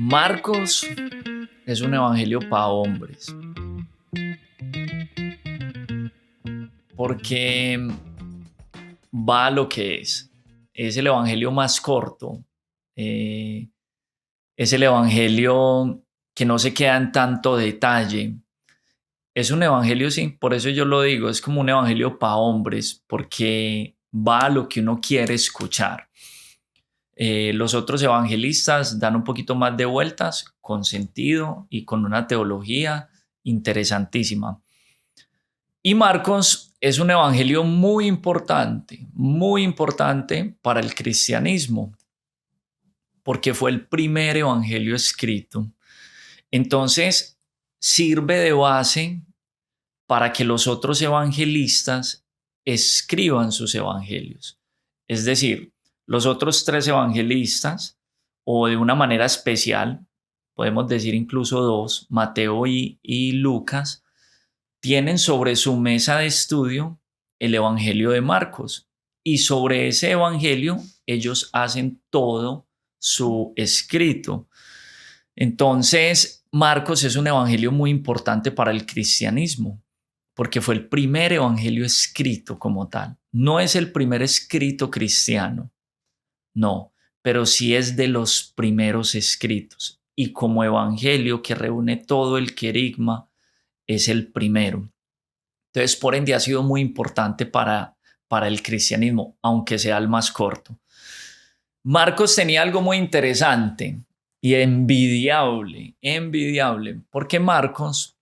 Marcos es un evangelio para hombres, porque va a lo que es. Es el evangelio más corto, eh, es el evangelio que no se queda en tanto detalle. Es un evangelio, sí, por eso yo lo digo, es como un evangelio para hombres, porque va a lo que uno quiere escuchar. Los otros evangelistas dan un poquito más de vueltas, con sentido y con una teología interesantísima. Y Marcos es un evangelio muy importante para el cristianismo, porque fue el primer evangelio escrito. Entonces, sirve de base para que los otros evangelistas escriban sus evangelios. Es decir, los otros tres evangelistas, o de una manera especial, podemos decir incluso dos, Mateo y Lucas, tienen sobre su mesa de estudio el Evangelio de Marcos, y sobre ese Evangelio ellos hacen todo su escrito. Entonces, Marcos es un evangelio muy importante para el cristianismo, porque fue el primer evangelio escrito como tal. No es el primer escrito cristiano, no, pero sí es de los primeros escritos. Y como evangelio que reúne todo el querigma, es el primero. Entonces, por ende, ha sido muy importante para el cristianismo, aunque sea el más corto. Marcos tenía algo muy interesante y envidiable, porque Marcos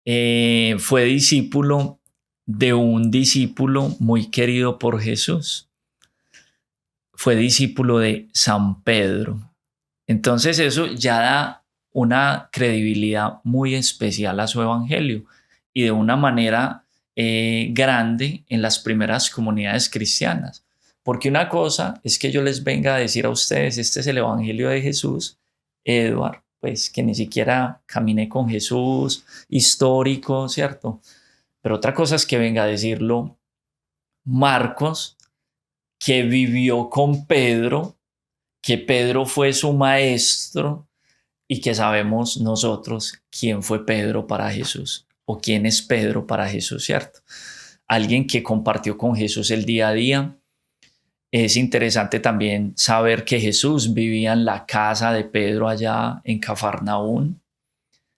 fue discípulo de un discípulo muy querido por Jesús. Fue discípulo de San Pedro. Entonces eso ya da una credibilidad muy especial a su evangelio y de una manera grande en las primeras comunidades cristianas. Porque una cosa es que yo les venga a decir a ustedes, este es el evangelio de Jesús, Edward, pues que ni siquiera caminé con Jesús, histórico, ¿cierto? Pero otra cosa es que venga a decirlo Marcos, que vivió con Pedro, que Pedro fue su maestro y que sabemos nosotros quién fue Pedro para Jesús o quién es Pedro para Jesús, ¿cierto? Alguien que compartió con Jesús el día a día. Es interesante también saber que Jesús vivía en la casa de Pedro allá en Cafarnaún.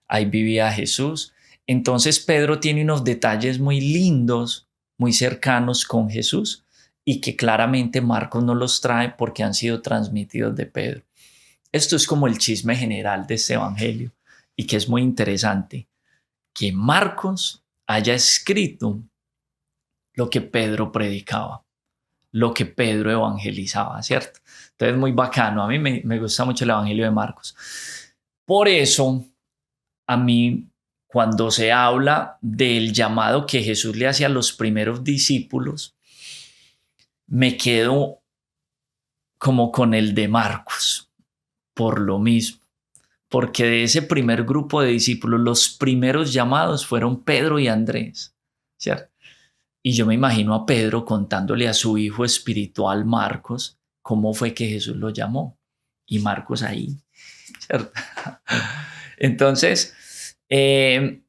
Ahí vivía Jesús. Entonces Pedro tiene unos detalles muy lindos, muy cercanos con Jesús y que claramente Marcos no los trae porque han sido transmitidos de Pedro. Esto es como el chisme general de este evangelio y que es muy interesante que Marcos haya escrito lo que Pedro predicaba, lo que Pedro evangelizaba, ¿cierto? Entonces, muy bacano. A mí me gusta mucho el evangelio de Marcos. Por eso, a mí, cuando se habla del llamado que Jesús le hacía a los primeros discípulos, me quedo como con el de Marcos, por lo mismo. Porque de ese primer grupo de discípulos, los primeros llamados fueron Pedro y Andrés, ¿cierto? Y yo me imagino a Pedro contándole a su hijo espiritual Marcos cómo fue que Jesús lo llamó. Y Marcos ahí, ¿cierto? Entonces, el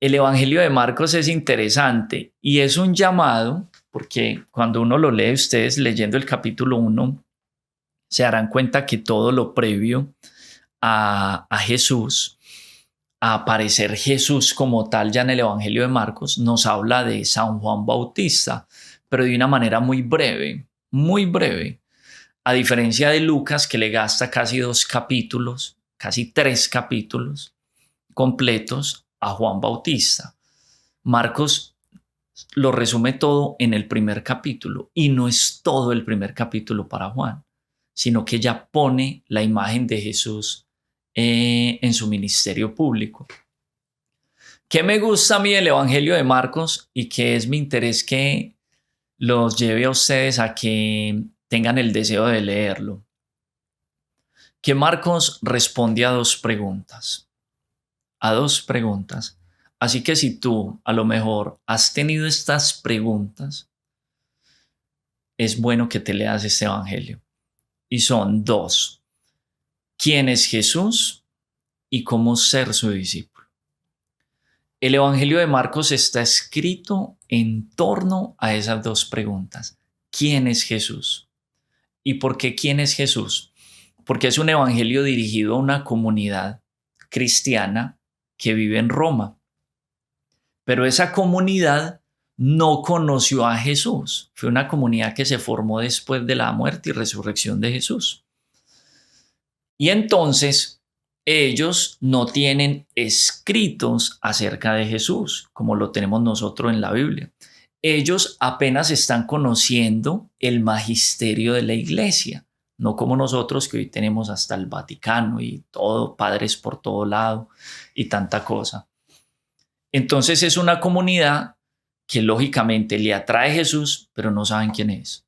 Evangelio de Marcos es interesante y es un llamado, porque cuando uno lo lee, ustedes leyendo el capítulo 1, se darán cuenta que todo lo previo a Jesús, a aparecer Jesús como tal ya en el Evangelio de Marcos, nos habla de San Juan Bautista, pero de una manera muy breve, muy breve. A diferencia de Lucas, que le gasta casi 2 capítulos, casi 3 capítulos completos a Juan Bautista. Marcos lo resume todo en el primer capítulo y no es todo el primer capítulo para Juan, sino que ya pone la imagen de Jesús en su ministerio público. ¿Qué me gusta a mí del Evangelio de Marcos y que es mi interés que los lleve a ustedes a que tengan el deseo de leerlo? Que Marcos responde a dos preguntas. A dos preguntas. Así que si tú a lo mejor has tenido estas preguntas, es bueno que te leas este Evangelio. Y son dos. quién es Jesús y cómo ser su discípulo. El Evangelio de Marcos está escrito en torno a esas dos preguntas. ¿Quién es Jesús? ¿Y por qué quién es Jesús? Porque es un evangelio dirigido a una comunidad cristiana que vive en Roma. Pero esa comunidad no conoció a Jesús. Fue una comunidad que se formó después de la muerte y resurrección de Jesús. Y entonces ellos no tienen escritos acerca de Jesús, como lo tenemos nosotros en la Biblia. Ellos apenas están conociendo el magisterio de la iglesia, no como nosotros que hoy tenemos hasta el Vaticano y todo, padres por todo lado y tanta cosa. Entonces es una comunidad que lógicamente le atrae Jesús, pero no saben quién es.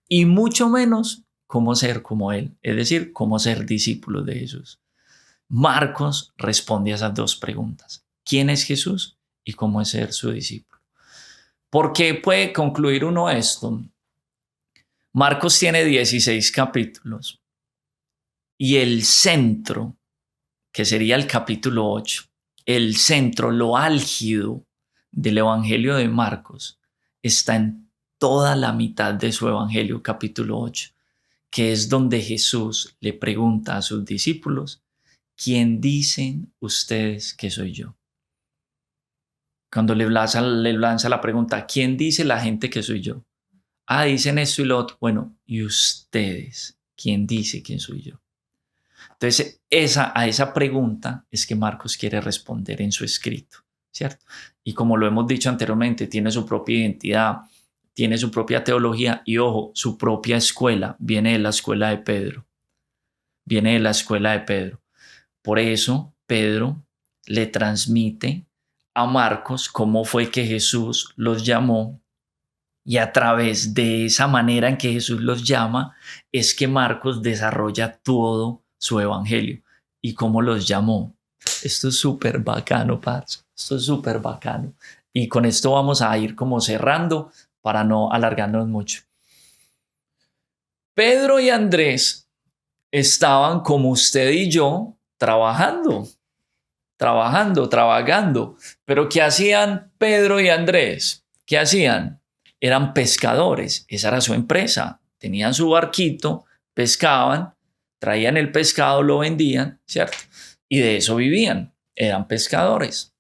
Y mucho menos cómo ser como él, es decir, cómo ser discípulos de Jesús. Marcos responde a esas dos preguntas. ¿Quién es Jesús y cómo es ser su discípulo? ¿Por qué puede concluir uno esto? Marcos tiene 16 capítulos y el centro, que sería el capítulo 8, el centro, lo álgido del Evangelio de Marcos, está en toda la mitad de su Evangelio, capítulo 8, que es donde Jesús le pregunta a sus discípulos, ¿quién dicen ustedes que soy yo? Cuando le lanza la pregunta, ¿quién dice la gente que soy yo? Ah, dicen esto y lo otro. Bueno, ¿y ustedes? ¿Quién dice quién soy yo? Entonces, a esa pregunta es que Marcos quiere responder en su escrito, ¿cierto? Y como lo hemos dicho anteriormente, tiene su propia identidad, tiene su propia teología y, ojo, su propia escuela. Viene de la escuela de Pedro. Viene de la escuela de Pedro. Por eso, Pedro le transmite a Marcos cómo fue que Jesús los llamó, y a través de esa manera en que Jesús los llama es que Marcos desarrolla todo su evangelio. ¿Y cómo los llamó? Esto es súper bacano, parce. Esto es súper bacano. Y con esto vamos a ir como cerrando para no alargarnos mucho. Pedro y Andrés estaban como usted y yo trabajando. Pero ¿qué hacían Pedro y Andrés? ¿Qué hacían? Eran pescadores, esa era su empresa. Tenían su barquito, pescaban, traían el pescado, lo vendían, ¿cierto? Y de eso vivían, eran pescadores.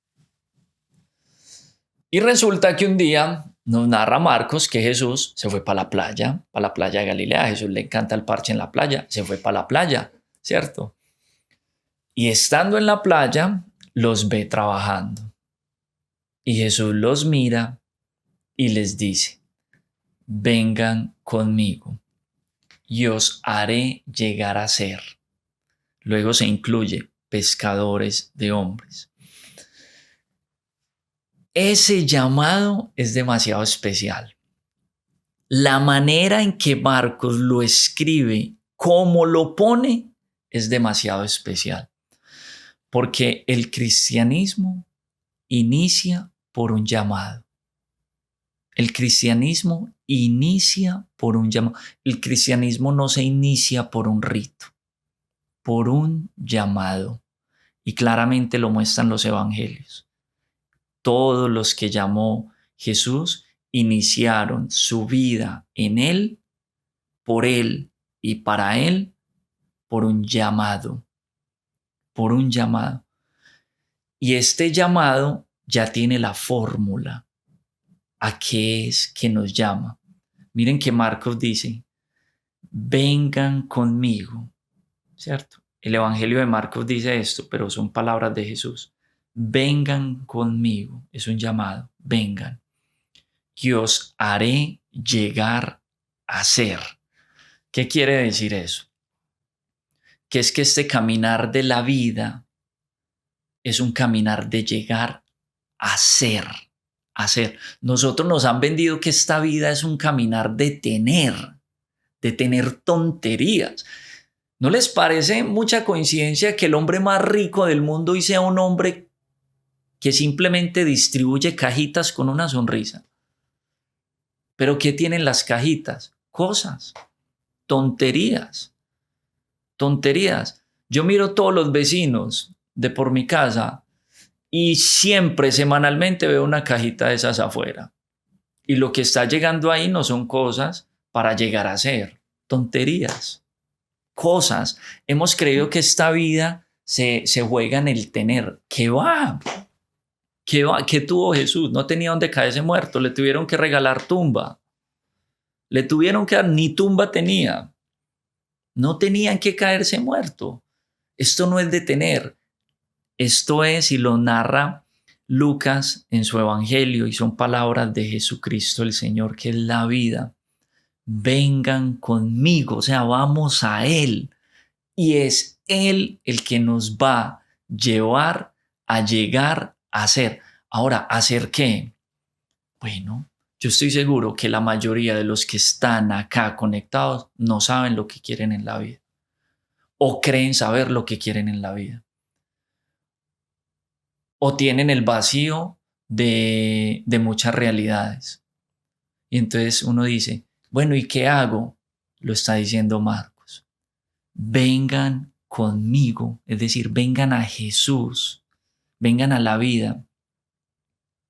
Y resulta que un día nos narra Marcos que Jesús se fue para la playa de Galilea. A Jesús le encanta el parche en la playa, se fue para la playa, ¿cierto? Y estando en la playa, los ve trabajando. Y Jesús los mira y les dice, vengan conmigo y os haré llegar a ser. Luego se incluye pescadores de hombres. Ese llamado es demasiado especial. La manera en que Marcos lo escribe, cómo lo pone, es demasiado especial. Porque el cristianismo inicia por un llamado. El cristianismo inicia por un llamado. El cristianismo no se inicia por un rito, por un llamado. Y claramente lo muestran los evangelios. Todos los que llamó Jesús iniciaron su vida en él y para él, por un llamado. Por un llamado. Y este llamado ya tiene la fórmula. ¿A qué es que nos llama? Miren que Marcos dice, vengan conmigo, ¿cierto? El Evangelio de Marcos dice esto, pero son palabras de Jesús. Vengan conmigo, es un llamado, vengan, y os haré llegar a ser. ¿Qué quiere decir eso? Que es que este caminar de la vida es un caminar de llegar a ser. Nosotros nos han vendido que esta vida es un caminar de tener tonterías. ¿No les parece mucha coincidencia que el hombre más rico del mundo hoy sea un hombre que simplemente distribuye cajitas con una sonrisa? ¿Pero qué tienen las cajitas? Cosas, tonterías. Yo miro todos los vecinos de por mi casa y siempre semanalmente veo una cajita de esas afuera. Y lo que está llegando ahí no son cosas para llegar a ser tonterías, cosas. Hemos creído que esta vida se juega en el tener. ¿Qué va? ¿Qué va? ¿Qué tuvo Jesús? No tenía dónde caerse muerto. Le tuvieron que regalar tumba. Le tuvieron que dar, ni tumba tenía. No tenían que caerse muerto. Esto no es de tener. Esto es, y lo narra Lucas en su evangelio, y son palabras de Jesucristo el Señor, que es la vida. Vengan conmigo, o sea, vamos a Él. Y es Él el que nos va a llevar a llegar a ser. Ahora, ¿hacer qué? Bueno, yo estoy seguro que la mayoría de los que están acá conectados no saben lo que quieren en la vida o creen saber lo que quieren en la vida o tienen el vacío de muchas realidades. Y entonces uno dice, bueno, ¿y qué hago? Lo está diciendo Marcos. Vengan conmigo, es decir, vengan a Jesús, vengan a la vida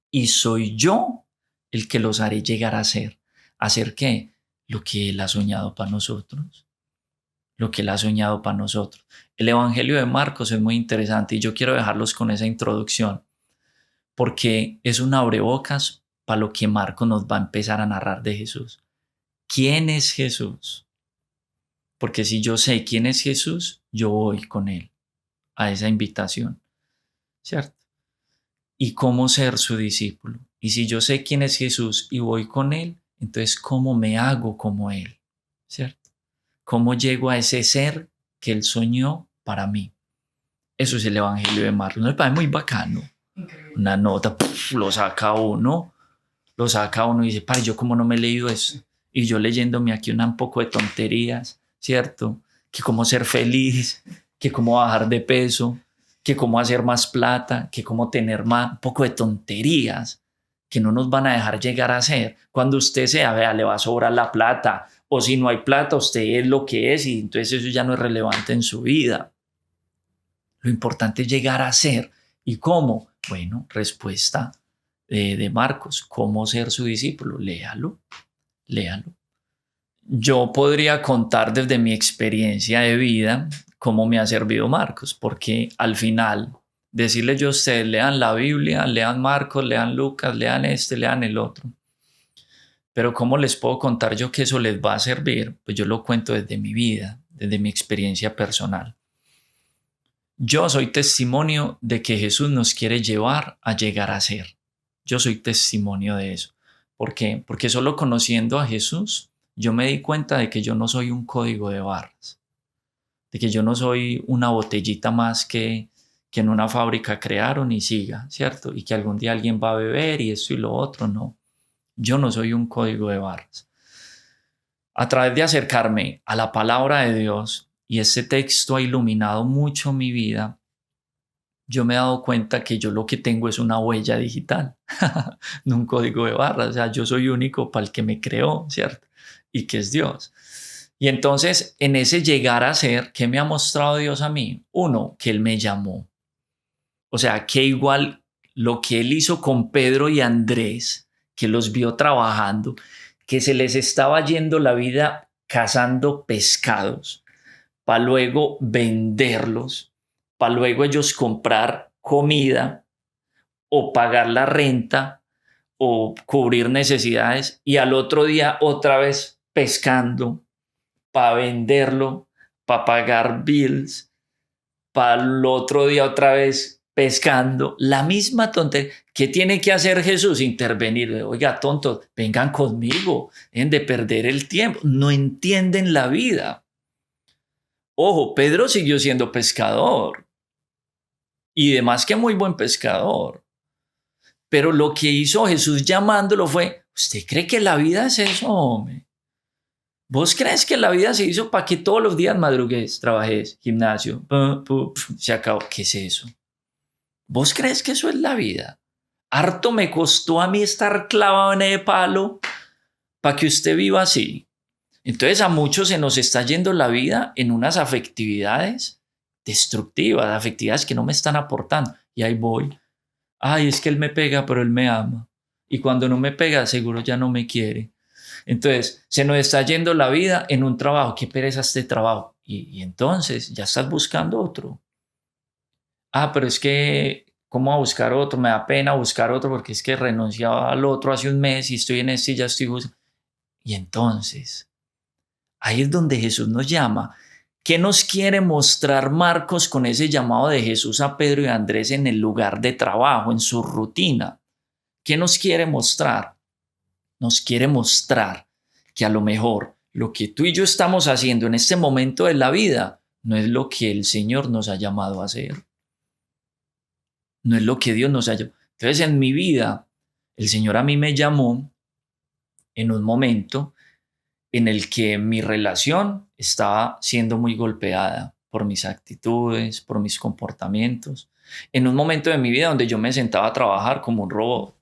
y soy yo el que los haré llegar a ser. ¿Hacer qué? Lo que Él ha soñado para nosotros. Lo que Él ha soñado para nosotros. El Evangelio de Marcos es muy interesante y yo quiero dejarlos con esa introducción porque es un abrebocas para lo que Marcos nos va a empezar a narrar de Jesús. ¿Quién es Jesús? Porque si yo sé quién es Jesús, yo voy con Él a esa invitación, ¿cierto? Y cómo ser su discípulo. Y si yo sé quién es Jesús y voy con Él, entonces ¿cómo me hago como Él? ¿Cierto? ¿Cómo llego a ese ser que Él soñó para mí? Eso es el Evangelio de Marcos. ¿No me parece muy bacano? Increíble. Una nota, lo saca uno y dice, padre, yo cómo no me he leído eso. Y yo leyéndome aquí un poco de tonterías, ¿cierto? Que cómo ser feliz, que cómo bajar de peso, que cómo hacer más plata, que cómo tener más, un poco de tonterías que no nos van a dejar llegar a ser. Cuando usted sea, vea, le va a sobrar la plata, o si no hay plata, usted es lo que es y entonces eso ya no es relevante en su vida. Lo importante es llegar a ser. ¿Y cómo? Bueno, respuesta de Marcos, ¿cómo ser su discípulo? Léalo. Yo podría contar desde mi experiencia de vida cómo me ha servido Marcos, porque al final decirles yo a ustedes, lean la Biblia, lean Marcos, lean Lucas, lean este, lean el otro. Pero ¿cómo les puedo contar yo que eso les va a servir? Pues yo lo cuento desde mi vida, desde mi experiencia personal. Yo soy testimonio de que Jesús nos quiere llevar a llegar a ser. Yo soy testimonio de eso. ¿Por qué? Porque solo conociendo a Jesús, yo me di cuenta de que yo no soy un código de barras, de que yo no soy una botellita más que en una fábrica crearon y siga, ¿cierto? Y que algún día alguien va a beber y esto y lo otro, no. Yo no soy un código de barras. A través de acercarme a la palabra de Dios, y este texto ha iluminado mucho mi vida, yo me he dado cuenta que yo lo que tengo es una huella digital, no un código de barras. O sea, yo soy único para el que me creó, ¿cierto? Y que es Dios. Y entonces, en ese llegar a ser, ¿qué me ha mostrado Dios a mí? Uno, que Él me llamó. O sea, que igual lo que Él hizo con Pedro y Andrés, que los vio trabajando, que se les estaba yendo la vida cazando pescados, para luego venderlos, para luego ellos comprar comida o pagar la renta o cubrir necesidades y al otro día otra vez pescando para venderlo, para pagar bills, para el otro día otra vez pescando. La misma tontería. ¿Qué tiene que hacer Jesús? Intervenir. Oiga, tontos, vengan conmigo, dejen de perder el tiempo. No entienden la vida. Ojo, Pedro siguió siendo pescador y demás que muy buen pescador. Pero lo que hizo Jesús llamándolo fue, ¿usted cree que la vida es eso, hombre? ¿Vos crees que la vida se hizo para que todos los días madrugues, trabajes, gimnasio, se acabó? ¿Qué es eso? ¿Vos crees que eso es la vida? Harto me costó a mí estar clavado en ese palo para que usted viva así. Entonces a muchos se nos está yendo la vida en unas afectividades destructivas, afectivas que no me están aportando. Y ahí voy. Ay, es que él me pega, pero él me ama. Y cuando no me pega, seguro ya no me quiere. Entonces, se nos está yendo la vida en un trabajo. Qué pereza este trabajo. Y entonces ya estás buscando otro. Pero es que, ¿cómo a buscar otro? Me da pena buscar otro porque es que renunciaba al otro hace un mes y estoy en este y ya estoy buscando. Y entonces, ahí es donde Jesús nos llama. ¿Qué nos quiere mostrar Marcos con ese llamado de Jesús a Pedro y a Andrés en el lugar de trabajo, en su rutina? ¿Qué nos quiere mostrar? Nos quiere mostrar que a lo mejor lo que tú y yo estamos haciendo en este momento de la vida no es lo que el Señor nos ha llamado a hacer. No es lo que Dios nos ha llamado. Entonces, en mi vida, el Señor a mí me llamó en un momento en el que mi relación estaba siendo muy golpeada por mis actitudes, por mis comportamientos. En un momento de mi vida donde yo me sentaba a trabajar como un robot.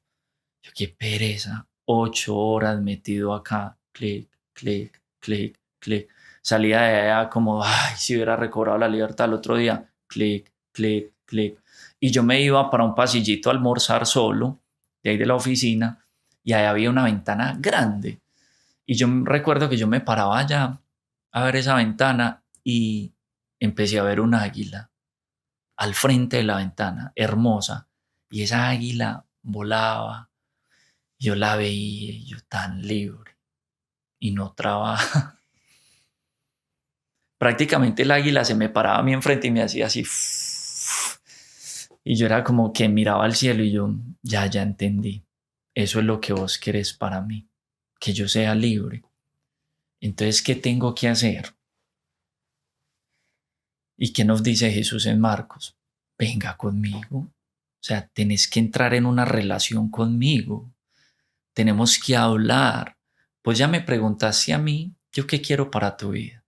Yo, qué pereza, 8 horas metido acá, clic, clic, clic, clic. Salía de allá como, ay, si hubiera recobrado la libertad el otro día, clic, clic, clic. Y yo me iba para un pasillito a almorzar solo, de ahí de la oficina, y ahí había una ventana grande. Y yo recuerdo que yo me paraba allá a ver esa ventana y empecé a ver un águila al frente de la ventana, hermosa. Y esa águila volaba. Yo la veía, yo tan libre y no trabaja. Prácticamente el águila se me paraba a mí enfrente y me hacía así. Y yo era como que miraba al cielo y yo, ya entendí. Eso es lo que vos querés para mí, que yo sea libre. Entonces, ¿qué tengo que hacer? ¿Y qué nos dice Jesús en Marcos? Venga conmigo. O sea, tenés que entrar en una relación conmigo. Tenemos que hablar. Pues ya me preguntaste a mí, ¿yo qué quiero para tu vida?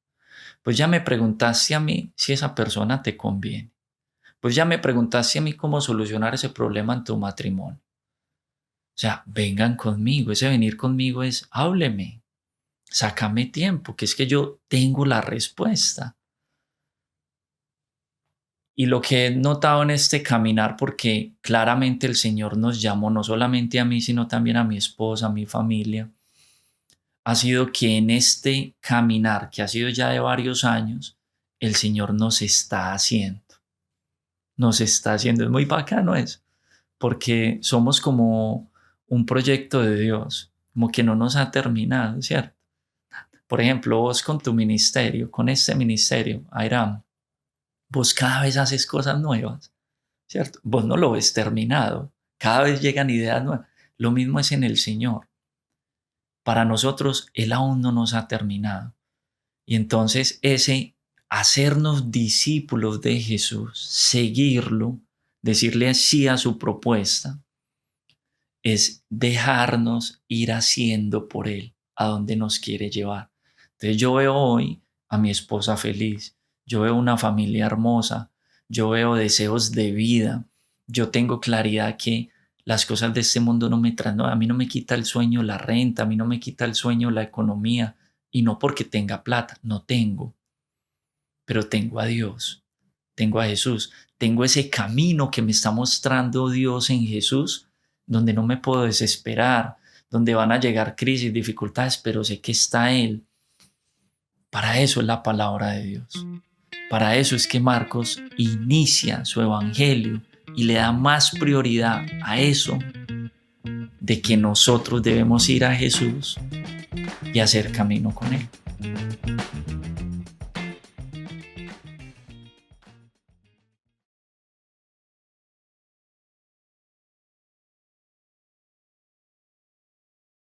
Pues ya me preguntaste a mí si esa persona te conviene. Pues ya me preguntaste a mí cómo solucionar ese problema en tu matrimonio. O sea, vengan conmigo. Ese venir conmigo es, hábleme. Sácame tiempo, que es que yo tengo la respuesta. Y lo que he notado en este caminar, porque claramente el Señor nos llamó no solamente a mí, sino también a mi esposa, a mi familia, ha sido que en este caminar, que ha sido ya de varios años, el Señor nos está haciendo. Nos está haciendo. Es muy bacano eso, porque somos como un proyecto de Dios, como que no nos ha terminado, ¿cierto? Por ejemplo, vos con tu ministerio, con este ministerio, Airam, vos cada vez haces cosas nuevas, ¿cierto? Vos no lo ves terminado, cada vez llegan ideas nuevas. Lo mismo es en el Señor. Para nosotros, Él aún no nos ha terminado. Y entonces ese hacernos discípulos de Jesús, seguirlo, decirle sí a su propuesta, es dejarnos ir haciendo por Él a donde nos quiere llevar. Entonces yo veo hoy a mi esposa feliz, yo veo una familia hermosa, yo veo deseos de vida, yo tengo claridad que las cosas de este mundo no me traen, a mí no me quita el sueño la renta, a mí no me quita el sueño la economía, y no porque tenga plata, no tengo, pero tengo a Dios, tengo a Jesús, tengo ese camino que me está mostrando Dios en Jesús, donde no me puedo desesperar, donde van a llegar crisis, dificultades, pero sé que está Él. Para eso es la palabra de Dios. Para eso es que Marcos inicia su evangelio y le da más prioridad a eso de que nosotros debemos ir a Jesús y hacer camino con Él.